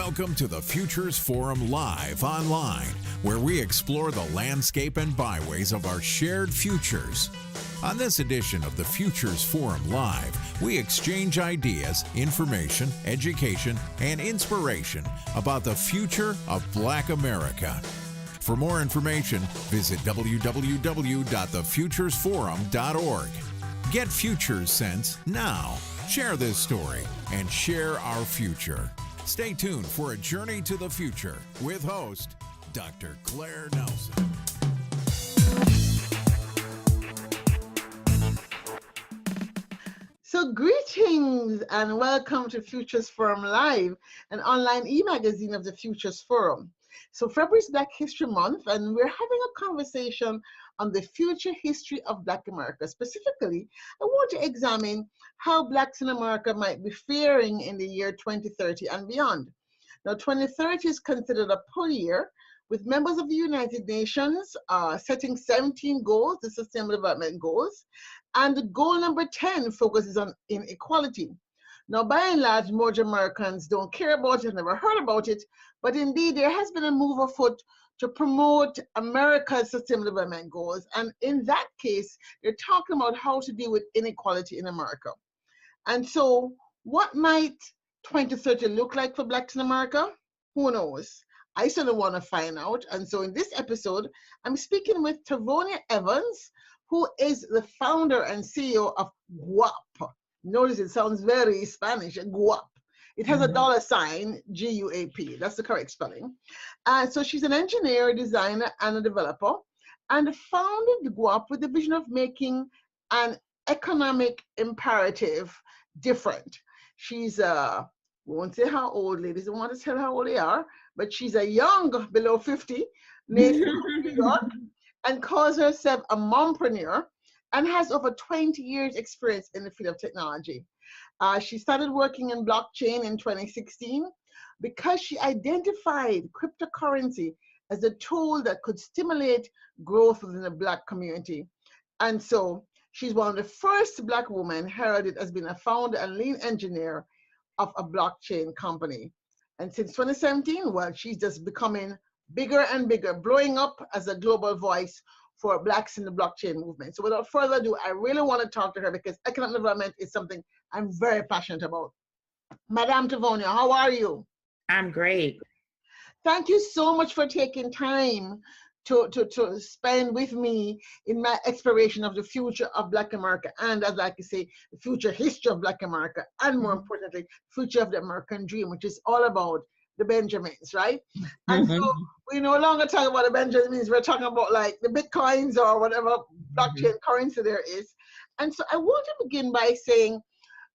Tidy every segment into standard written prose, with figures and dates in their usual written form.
Welcome to the Futures Forum Live online, where we explore the landscape and byways of our shared futures. On this edition of the Futures Forum Live, we exchange ideas, information, education, and inspiration about the future of Black America. For more information, visit www.thefuturesforum.org. Get Futures Sense now. Share this story and share our future. Stay tuned for a journey to the future with host Dr. Claire Nelson. So greetings and welcome to Futures Forum Live, an online e-magazine of the Futures Forum. So February is Black History Month, and we're having a conversation on the future history of Black America. Specifically, I want to examine how Blacks in America might be faring in the year 2030 and beyond. Now, 2030 is considered a poll year, with members of the United Nations setting 17 goals, the Sustainable Development Goals, and goal number 10 focuses on inequality. Now, by and large, most Americans don't care about it, never heard about it, but indeed there has been a move afoot to promote America's Sustainable Development Goals. And in that case, they're talking about how to deal with inequality in America. And so what might 2030 look like for Blacks in America? Who knows? I certainly want to find out. And so in this episode, I'm speaking with Tavonia Evans, who is the founder and CEO of GUAP. Notice it sounds very Spanish, GUAP. It has a dollar sign, G-U-A-P. That's the correct spelling. So she's an engineer, designer, and a developer, and founded GUAP with the vision of making an economic imperative different. She's, we won't say how old, ladies don't want to tell how old they are, but she's a young, below 50, native of New York, and calls herself a mompreneur, and has over 20 years experience in the field of technology. She started working in blockchain in 2016 because she identified cryptocurrency as a tool that could stimulate growth within the Black community. And so she's one of the first Black women heralded as being a founder and lead engineer of a blockchain company. And since 2017, well, she's just becoming bigger and bigger, blowing up as a global voice for Blacks in the blockchain movement. So without further ado, I really want to talk to her because economic development is something I'm very passionate about. Madame Tavonia, how are you? I'm great. Thank you so much for taking time to spend with me in my exploration of the future of Black America, and as I like to say, the future history of Black America, and more importantly, future of the American dream, which is all about the Benjamins, right? And so we no longer talk about the Benjamins, we're talking about like the Bitcoins or whatever blockchain currency there is. And so I want to begin by saying,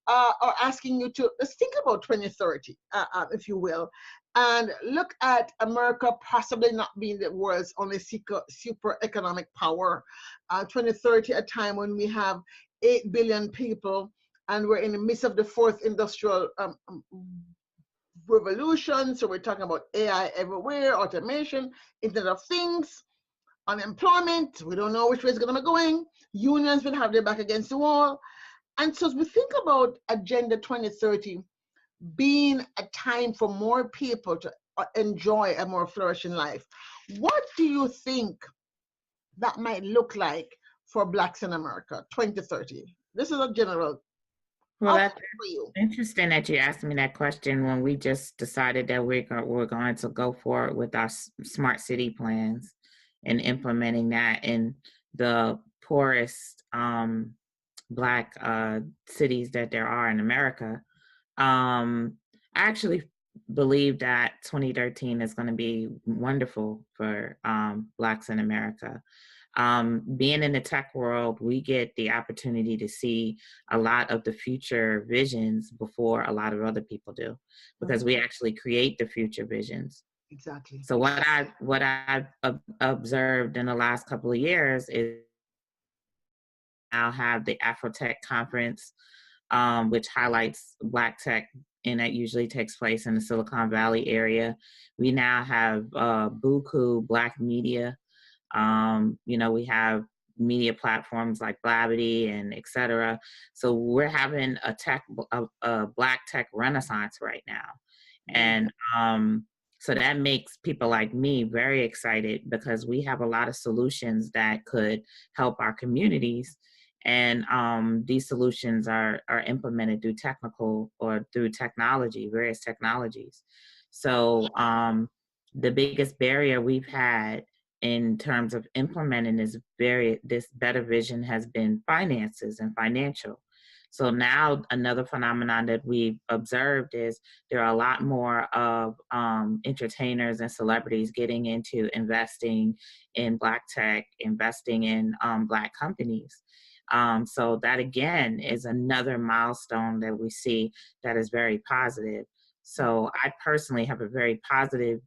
or asking you to, let's think about 2030, if you will, and look at America possibly not being the world's only super economic power. 2030, a time when we have 8 billion people, and we're in the midst of the fourth industrial revolution. So we're talking about AI everywhere, automation, Internet of Things, unemployment. We don't know which way it's going to be going. Unions will have their back against the wall. And so as we think about Agenda 2030 being a time for more people to enjoy a more flourishing life, what do you think that might look like for Blacks in America, 2030? This is a general. Well, that's interesting that you asked me that question when we just decided that we're going to go forward with our smart city plans and implementing that in the poorest Black cities that there are in America. I actually believe that 2013 is going to be wonderful for Blacks in America. Being in the tech world, we get the opportunity to see a lot of the future visions before a lot of other people do, because we actually create the future visions. Exactly. So what I've observed in the last couple of years is now have the Afrotech conference, which highlights Black tech, and that usually takes place in the Silicon Valley area. We now have Buku Black Media. We have media platforms like Blavity and et cetera. So we're having a Black tech renaissance right now. And so that makes people like me very excited because we have a lot of solutions that could help our communities. And these solutions are implemented through technical or through technology, various technologies. So the biggest barrier we've had in terms of implementing this better vision has been finances and financial. So now another phenomenon that we've observed is there are a lot more of entertainers and celebrities getting into investing in Black tech, investing in Black companies. So that again is another milestone that we see that is very positive. So I personally have a very positive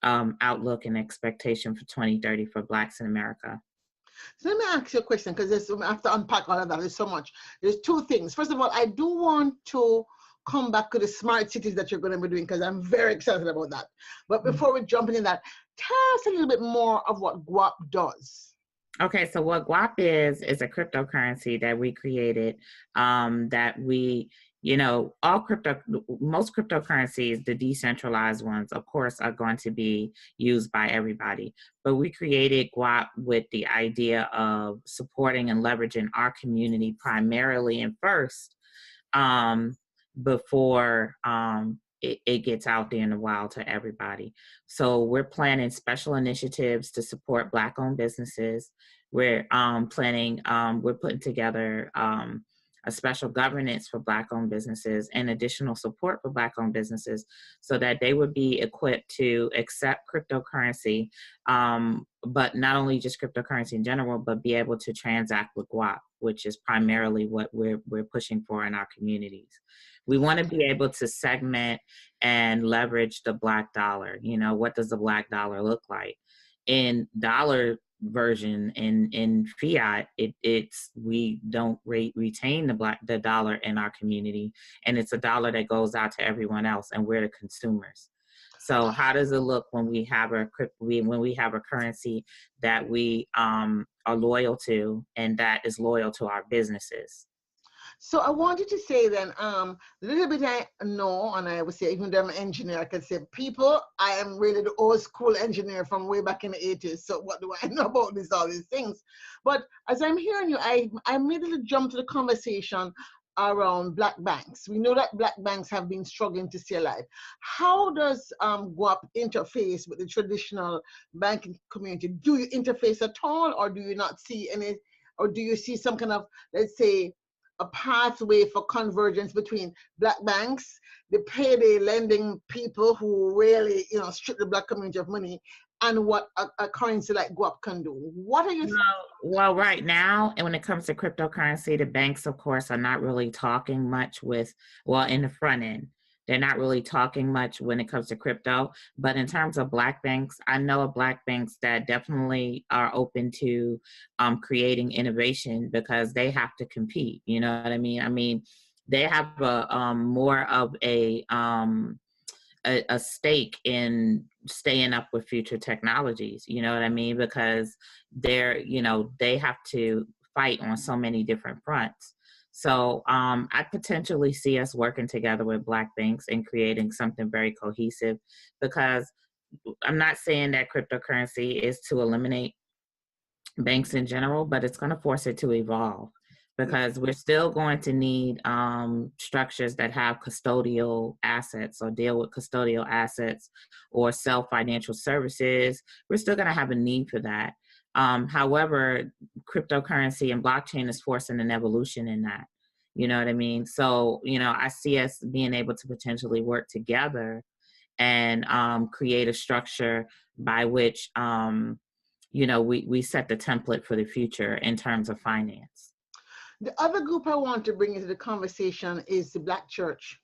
outlook and expectation for 2030 for Blacks in America. So let me ask you a question, because I have to unpack all of that. There's so much. There's two things. First of all, I do want to come back to the smart cities that you're going to be doing, because I'm very excited about that. But before we jump into that, tell us a little bit more of what GUAP does. Okay, so what GUAP is a cryptocurrency that we created that we, most cryptocurrencies, the decentralized ones, of course, are going to be used by everybody. But we created GUAP with the idea of supporting and leveraging our community primarily and first before it gets out there in the wild to everybody. So we're planning special initiatives to support Black-owned businesses. We're we're putting together a special governance for Black-owned businesses and additional support for Black-owned businesses so that they would be equipped to accept cryptocurrency, but not only just cryptocurrency in general, but be able to transact with GUAP, which is primarily what we're pushing for in our communities. We want to be able to segment and leverage the Black dollar. What does the Black dollar look like? In dollar version, in fiat, we don't retain the dollar in our community, and it's a dollar that goes out to everyone else, and we're the consumers. So how does it look when we have a currency that we are loyal to and that is loyal to our businesses? So I wanted to say then, a little bit I know, and I would say, even though I'm an engineer, I could say, people, I am really the old school engineer from way back in the 80s. So what do I know about all these things? But as I'm hearing you, I immediately jump to the conversation around Black banks. We know that Black banks have been struggling to stay alive. How does GUAP interface with the traditional banking community? Do you interface at all, or do you not see any, or do you see some kind of, let's say, a pathway for convergence between Black banks, the payday lending people who really, strip the Black community of money, and what a currency like GUAP can do? What are you? Well, right now, and when it comes to cryptocurrency, the banks, of course, are not really talking much in the front end. They're not really talking much when it comes to crypto. But in terms of Black banks, I know of Black banks that definitely are open to creating innovation because they have to compete. You know what I mean? I mean, they have more of a stake in staying up with future technologies. You know what I mean? Because they have to fight on so many different fronts. So I potentially see us working together with Black banks and creating something very cohesive, because I'm not saying that cryptocurrency is to eliminate banks in general, but it's going to force it to evolve, because we're still going to need structures that have custodial assets or deal with custodial assets or sell financial services. We're still going to have a need for that. However, cryptocurrency and blockchain is forcing an evolution in that. You know what I mean? So, I see us being able to potentially work together and create a structure by which, we set the template for the future in terms of finance. The other group I want to bring into the conversation is the Black church.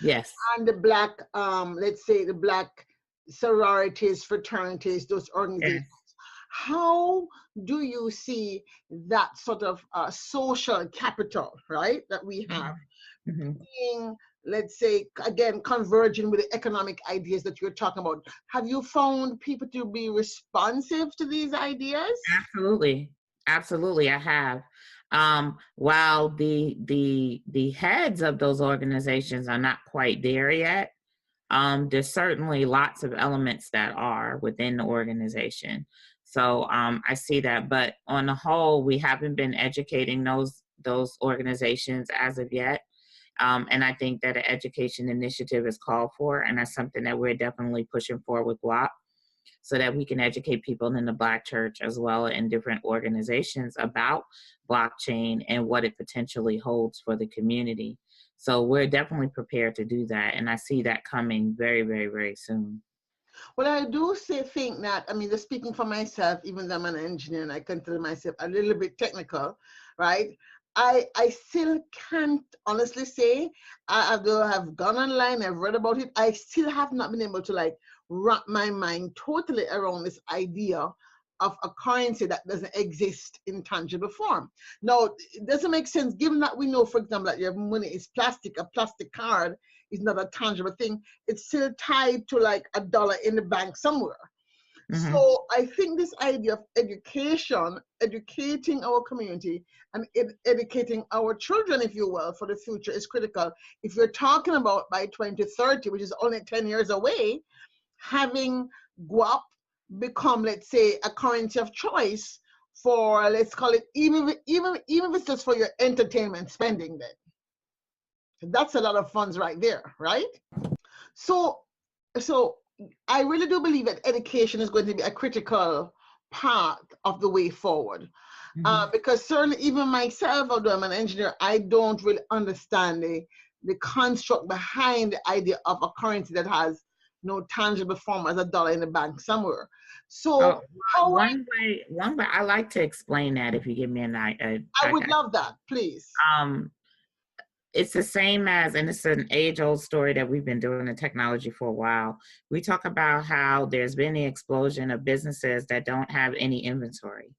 Yes. And the Black, let's say the Black sororities, fraternities, those organizations. Yes. How do you see that sort of social capital, right, that we have, being, let's say, again, converging with the economic ideas that you're talking about? Have you found people to be responsive to these ideas? Absolutely. Absolutely, I have. While the heads of those organizations are not quite there yet, There's certainly lots of elements that are within the organization. So I see that, but on the whole, we haven't been educating those organizations as of yet. And I think that an education initiative is called for, and that's something that we're definitely pushing for with GUAP, so that we can educate people in the Black church as well in different organizations about blockchain and what it potentially holds for the community. So we're definitely prepared to do that. And I see that coming very, very, very soon. Well, I do think that, I mean, just speaking for myself, even though I'm an engineer and I consider myself a little bit technical, right? I still can't honestly say, although I've gone online, I've read about it, I still have not been able to like wrap my mind totally around this idea of a currency that doesn't exist in tangible form. Now, it doesn't make sense given that we know, for example, that your money is plastic, a plastic card is not a tangible thing. It's still tied to like a dollar in the bank somewhere. Mm-hmm. So I think this idea of education, educating our community and educating our children, if you will, for the future is critical. If you're talking about by 2030, which is only 10 years away, having GUAP become, let's say, a currency of choice for, let's call it, even if it's just for your entertainment spending then. That's a lot of funds right there, right? So I really do believe that education is going to be a critical part of the way forward. Mm-hmm. Because certainly even myself, although I'm an engineer, I don't really understand the construct behind the idea of a currency that has no tangible form as a dollar in the bank somewhere. So one way I like to explain that, if you give me I would love that, please. It's the same as, and it's an age-old story that we've been doing in technology for a while. We talk about how there's been the explosion of businesses that don't have any inventory.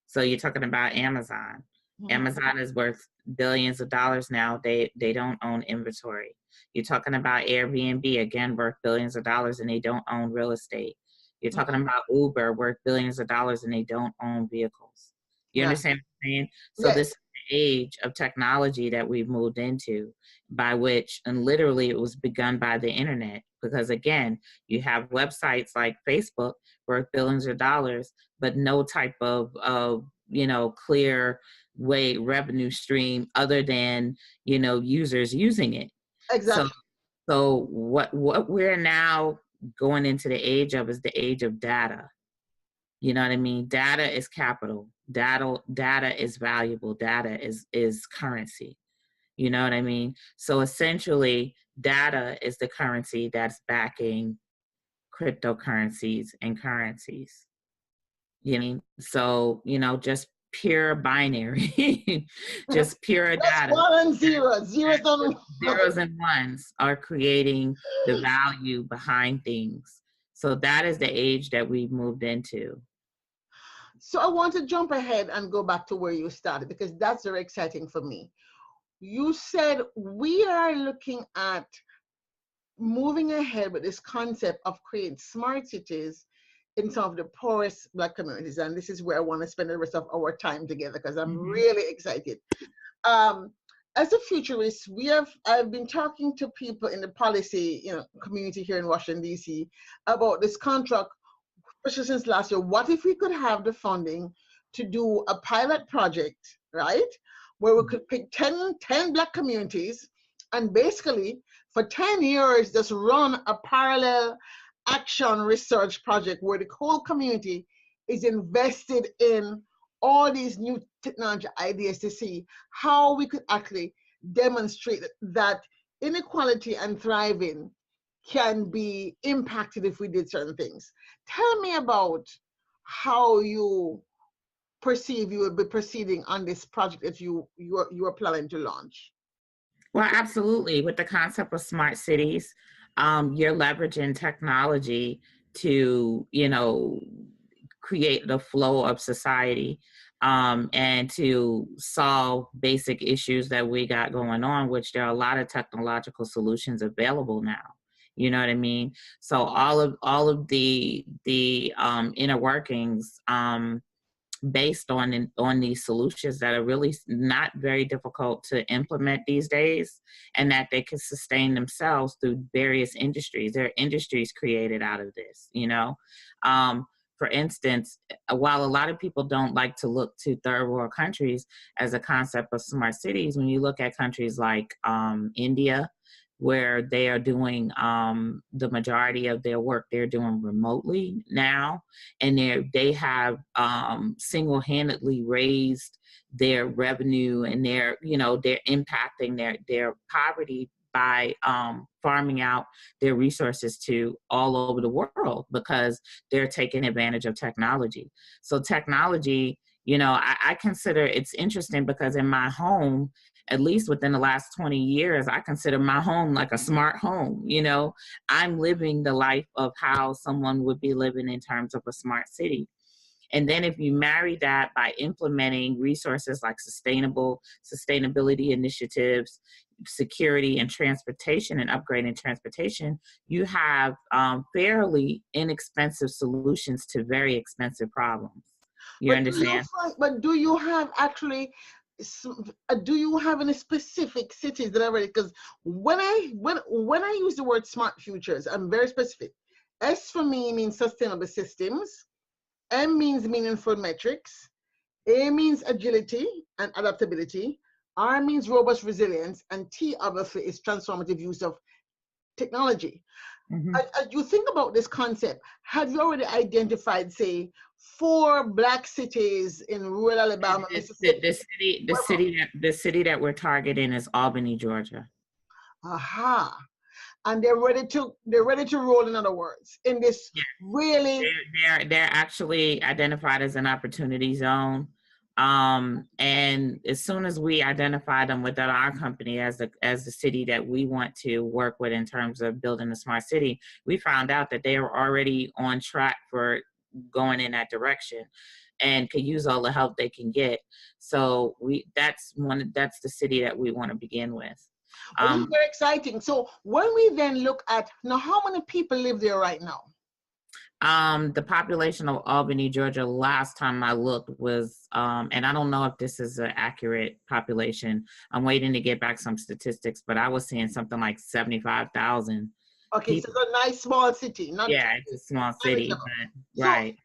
So you're talking about Amazon. Mm-hmm. Amazon is worth billions of dollars now. They don't own inventory. You're talking about Airbnb, again, worth billions of dollars, and they don't own real estate. You're talking about Uber, worth billions of dollars, and they don't own vehicles. You understand what I'm saying? So this is the age of technology that we've moved into, by which, and literally it was begun by the internet, because again, you have websites like Facebook worth billions of dollars, but no type of clear way revenue stream other than, users using it. Exactly. So what we're now going into the age of is the age of data. You know what I mean? Data is capital. Data is valuable. Data is currency. You know what I mean? So essentially, data is the currency that's backing cryptocurrencies and currencies. You know, so just pure binary, just pure data. 1 and 0, zeros and ones are creating the value behind things. So that is the age that we've moved into. So I want to jump ahead and go back to where you started, because that's very exciting for me. You said we are looking at moving ahead with this concept of creating smart cities in some of the poorest Black communities. And this is where I want to spend the rest of our time together, because I'm really excited. As a futurist, I've been talking to people in the policy community here in Washington, D.C. about this contract, especially since last year. What if we could have the funding to do a pilot project, right? Where we could pick 10 Black communities and basically for 10 years just run a parallel action research project where the whole community is invested in all these new technology ideas to see how we could actually demonstrate that inequality and thriving can be impacted if we did certain things. Tell me about how you perceive you will be proceeding on this project that you are planning to launch. Well, absolutely. With the concept of smart cities, you're leveraging technology to, create the flow of society and to solve basic issues that we got going on, which there are a lot of technological solutions available now. You know what I mean? So all of the inner workings based on these solutions that are really not very difficult to implement these days, and that they can sustain themselves through various industries. There are industries created out of this, you know. For instance, while a lot of people don't like to look to third world countries as a concept of smart cities, when you look at countries like India, where they are doing the majority of their work, they're doing remotely now, and they have single-handedly raised their revenue, and they're impacting their poverty by farming out their resources to all over the world, because they're taking advantage of technology. So technology, I consider it's interesting, because in my home, at least within the last 20 years, I consider my home like a smart home. I'm living the life of how someone would be living in terms of a smart city. And then if you marry that by implementing resources like sustainability initiatives, security and transportation, and upgrading transportation, you have fairly inexpensive solutions to very expensive problems. You understand? But do you have actually, do you have any specific cities that are ready? Because when I use the word smart futures, I'm very specific. S for me means sustainable systems. M means meaningful metrics. A means agility and adaptability. R means robust resilience. And T, obviously, is transformative use of technology. Mm-hmm. As you think about this concept, have you already identified, say, 4 Black cities in rural Alabama, Mississippi? The city that we're targeting is Albany, Georgia. Aha. And they're ready to roll, in other words, in this really. They're actually identified as an opportunity zone. And as soon as we identify them within our company as the city that we want to work with in terms of building a smart city, we found out that they are already on track for going in that direction and could use all the help they can get. So that's the city that we want to begin with. This is very exciting. So when we then look at now, how many people live there right now? The population of Albany, Georgia, last time I looked was, and I don't know if this is an accurate population. I'm waiting to get back some statistics, but I was seeing something like 75,000. Okay, people. So it's a nice small city. It's a small city, but right.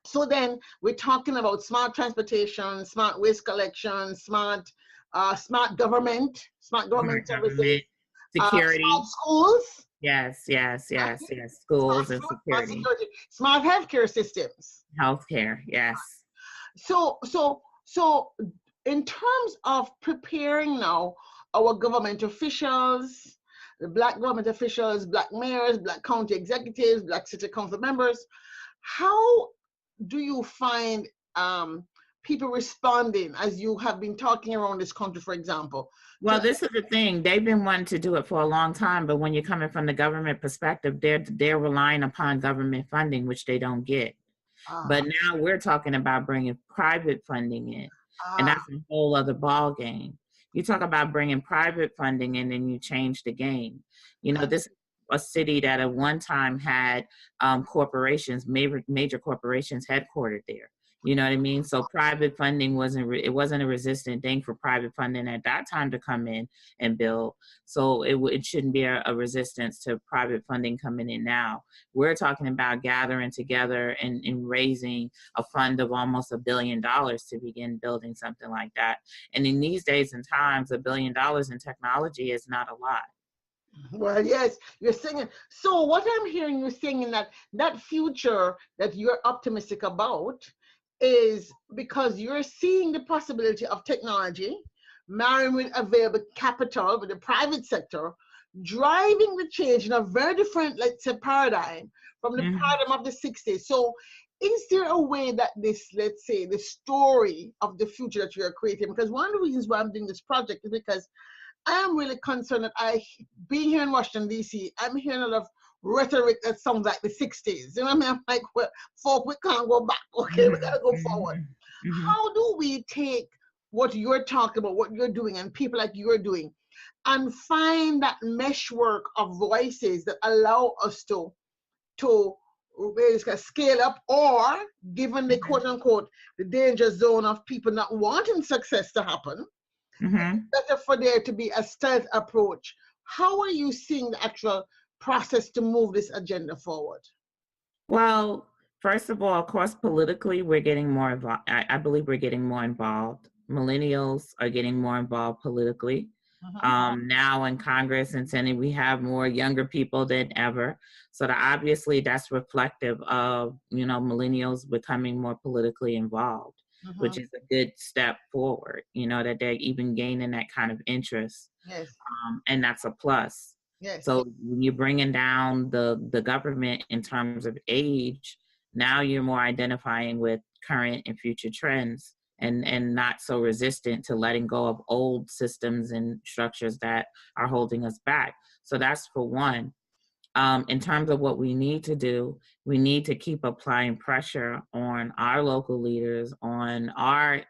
So then we're talking about smart transportation, smart waste collection, smart government services, security, smart schools. Yes. Schools and security. Smart healthcare systems. Healthcare, yes. So in terms of preparing now our government officials, the Black government officials, Black mayors, Black county executives, Black city council members, how do you find people responding as you have been talking around this country, for example? Well, this is the thing. They've been wanting to do it for a long time, but when you're coming from the government perspective, they're relying upon government funding, which they don't get. But now we're talking about bringing private funding in, and that's a whole other ball game. You talk about bringing private funding in, and you change the game. This is a city that at one time had corporations, major corporations headquartered there. You know what I mean? So private funding wasn't a resistant thing for private funding at that time to come in and build. So it shouldn't be a resistance to private funding coming in now. We're talking about gathering together and raising a fund of almost $1 billion to begin building something like that. And in these days and times, $1 billion in technology is not a lot. Well, yes, you're saying. So what I'm hearing you saying in that future that you're optimistic about is because you're seeing the possibility of technology marrying with available capital with the private sector, driving the change in a very different, let's say, paradigm from the paradigm of the 60s. So is there a way that this, let's say, the story of the future that you're creating, because one of the reasons why I'm doing this project is because I am really concerned that being here in Washington, D.C., I'm hearing a lot of rhetoric that sounds like the 60s. You know what I mean? I'm like, well, folk, we can't go back. Okay, we gotta go forward. How do we take what you're talking about, what you're doing, and people like you're doing, and find that meshwork of voices that allow us to scale up, or given the quote unquote the danger zone of people not wanting success to happen, better for there to be a stealth approach. How are you seeing the actual process to move this agenda forward? Well, first of all, of course, politically, we're getting more involved. I believe we're getting more involved. Millennials are getting more involved politically. Now in Congress and Senate, we have more younger people than ever. So obviously that's reflective of, millennials becoming more politically involved, which is a good step forward, that they're even gaining that kind of interest. Yes. And that's a plus. Yes. So when you're bringing down the government in terms of age, now you're more identifying with current and future trends, and not so resistant to letting go of old systems and structures that are holding us back. So that's for one. In terms of what we need to do, we need to keep applying pressure on our local leaders, on our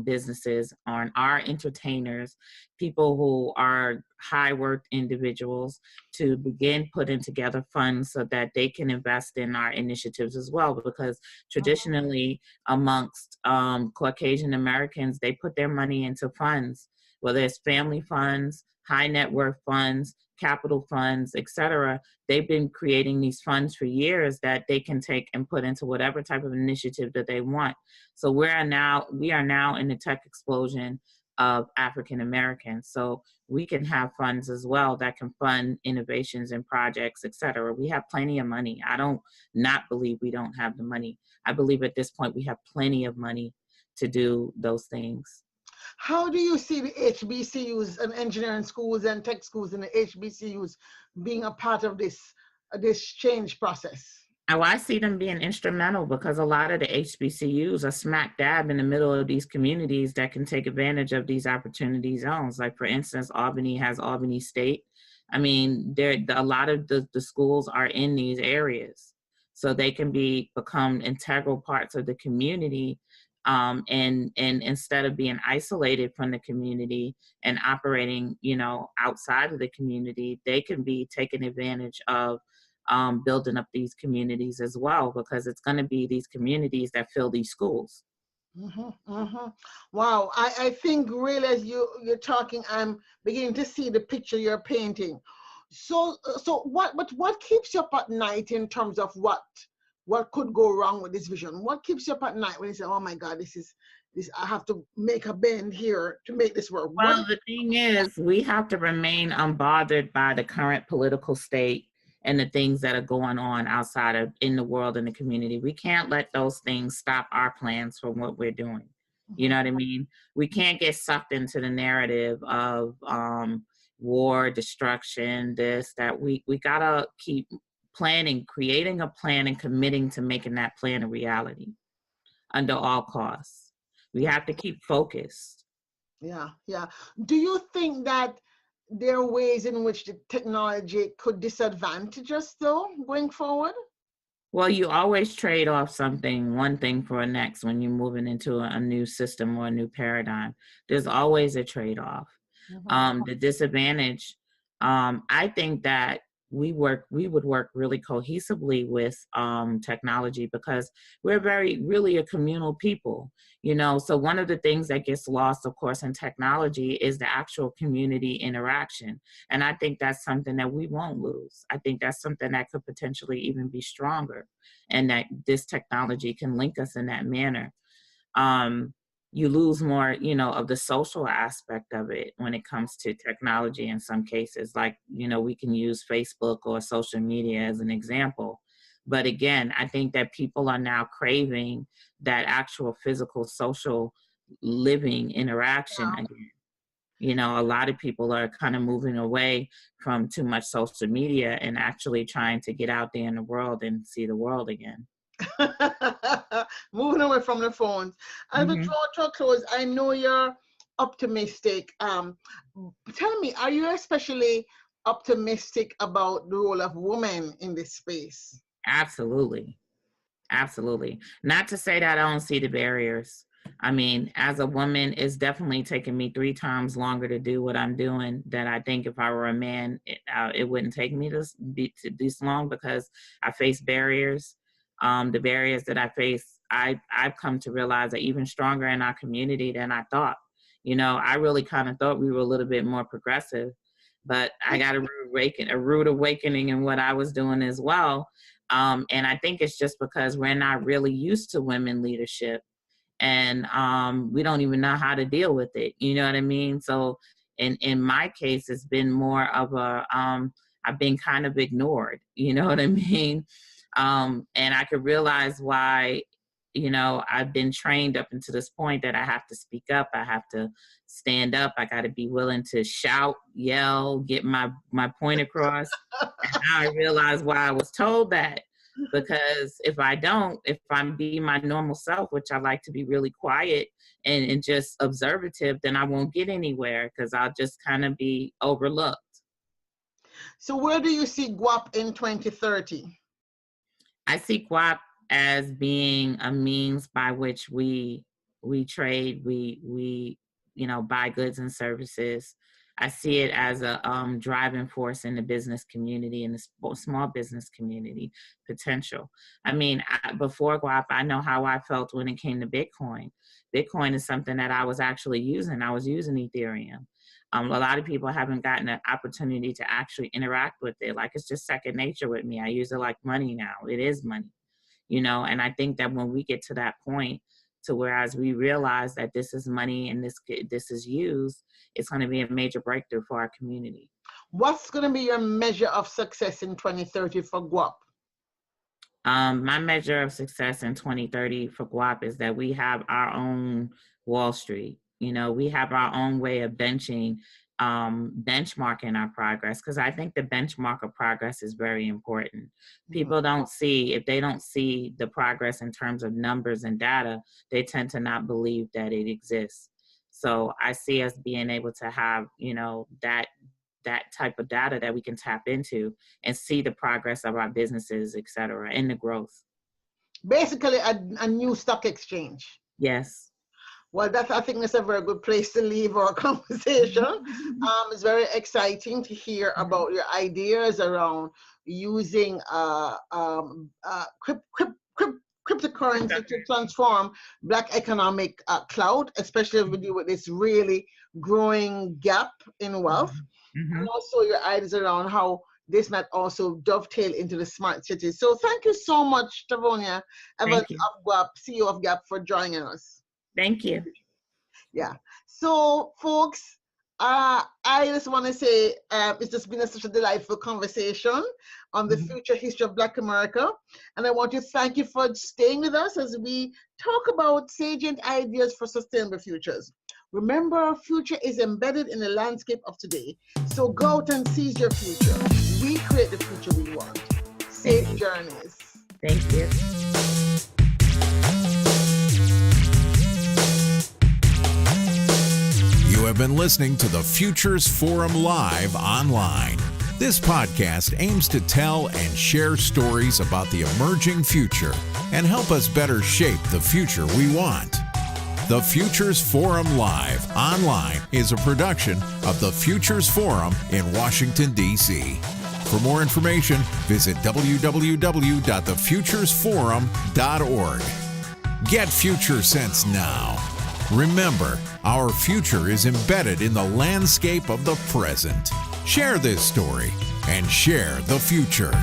businesses, on our entertainers, people who are high worth individuals, to begin putting together funds so that they can invest in our initiatives as well. Because traditionally amongst Caucasian Americans, they put their money into funds, whether it's family funds, high net worth funds, capital funds, et cetera. They've been creating these funds for years that they can take and put into whatever type of initiative that they want. So we are now in the tech explosion of African Americans. So we can have funds as well that can fund innovations and projects, et cetera. We have plenty of money. I don't not believe we don't have the money. I believe at this point we have plenty of money to do those things. How do you see the HBCUs and engineering schools and tech schools and the HBCUs being a part of this change process? Oh, I see them being instrumental, because a lot of the HBCUs are smack dab in the middle of these communities that can take advantage of these opportunity zones. Like, for instance, Albany has Albany State. I mean, a lot of the schools are in these areas, so they can become integral parts of the community. And instead of being isolated from the community and operating, outside of the community, they can be taken advantage of, building up these communities as well, because it's going to be these communities that fill these schools. Wow, I think really as you're talking, I'm beginning to see the picture you're painting. So what keeps you up at night in terms of what could go wrong with this vision? What keeps you up at night when you say, oh my God, this, I have to make a bend here to make this work? Well, the thing is, we have to remain unbothered by the current political state and the things that are going on outside in the world and the community. We can't let those things stop our plans from what we're doing. You know what I mean? We can't get sucked into the narrative of war, destruction, this, that. We gotta keep planning, creating a plan, and committing to making that plan a reality under all costs. We have to keep focused. Yeah. Do you think that there are ways in which the technology could disadvantage us, though, going forward? Well, you always trade off one thing for the next when you're moving into a new system or a new paradigm. There's always a trade-off. The disadvantage, I think that we would work really cohesively with technology, because we're really a communal people, so one of the things that gets lost, of course, in technology is the actual community interaction. And I think that's something that we won't lose. I think that's something that could potentially even be stronger, and that this technology can link us in that manner. You lose more, of the social aspect of it when it comes to technology in some cases. Like, we can use Facebook or social media as an example. But again, I think that people are now craving that actual physical, social living interaction again. A lot of people are kind of moving away from too much social media and actually trying to get out there in the world and see the world again. Moving away from the phones. As we draw to a close, I know you're optimistic. Tell me, are you especially optimistic about the role of women in this space? Absolutely. Not to say that I don't see the barriers. I mean, as a woman, it's definitely taken me 3 times longer to do what I'm doing than I think if I were a man, it wouldn't take me this long, because I face barriers. the barriers that I face, I've come to realize are even stronger in our community than I thought. I really kind of thought we were a little bit more progressive, but I got a rude awakening in what I was doing as well. And I think it's just because we're not really used to women leadership, and we don't even know how to deal with it. You know what I mean? So in my case, it's been more of I've been kind of ignored. You know what I mean? And I could realize why, I've been trained up until this point that I have to speak up. I have to stand up. I got to be willing to shout, yell, get my point across. And now I realize why I was told that. Because if I'm being my normal self, which I like to be really quiet and just observative, then I won't get anywhere because I'll just kind of be overlooked. So where do you see GUAP in 2030? I see GUAP as being a means by which we trade, we buy goods and services. I see it as a driving force in the business community and the small business community potential. I mean, before GUAP, I know how I felt when it came to Bitcoin. Bitcoin is something that I was actually using. I was using Ethereum. A lot of people haven't gotten an opportunity to actually interact with it. Like, it's just second nature with me. I use it like money now. It is money, and I think that when we get to that point, to whereas we realize that this is money and this is used, it's going to be a major breakthrough for our community. What's going to be your measure of success in 2030 for GUAP? My measure of success in 2030 for GUAP is that we have our own Wall Street. We have our own way of benchmarking our progress, because I think the benchmark of progress is very important. People if they don't see the progress in terms of numbers and data, they tend to not believe that it exists. So I see us being able to have, that type of data that we can tap into and see the progress of our businesses, et cetera, and the growth. Basically a new stock exchange. Yes. Well, I think that's a very good place to leave our conversation. It's very exciting to hear about your ideas around using cryptocurrency to transform Black economic cloud, especially if we deal with this really growing gap in wealth. And also your ideas around how this might also dovetail into the smart cities. So thank you so much, Tavonia, Evans of GUAP, CEO of GUAP, for joining us. Thank you. Yeah. So, folks, I just want to say it's just been such a delightful conversation on the future history of Black America. And I want to thank you for staying with us as we talk about salient ideas for sustainable futures. Remember, our future is embedded in the landscape of today. So go out and seize your future. We create the future we want. Safe journeys. Thank you. You have been listening to the Futures Forum Live online. This podcast aims to tell and share stories about the emerging future and help us better shape the future we want. The Futures Forum Live online is a production of the Futures Forum in Washington, D.C. For more information, visit www.thefuturesforum.org. Get future sense now. Remember, our future is embedded in the landscape of the present. Share this story and share the future.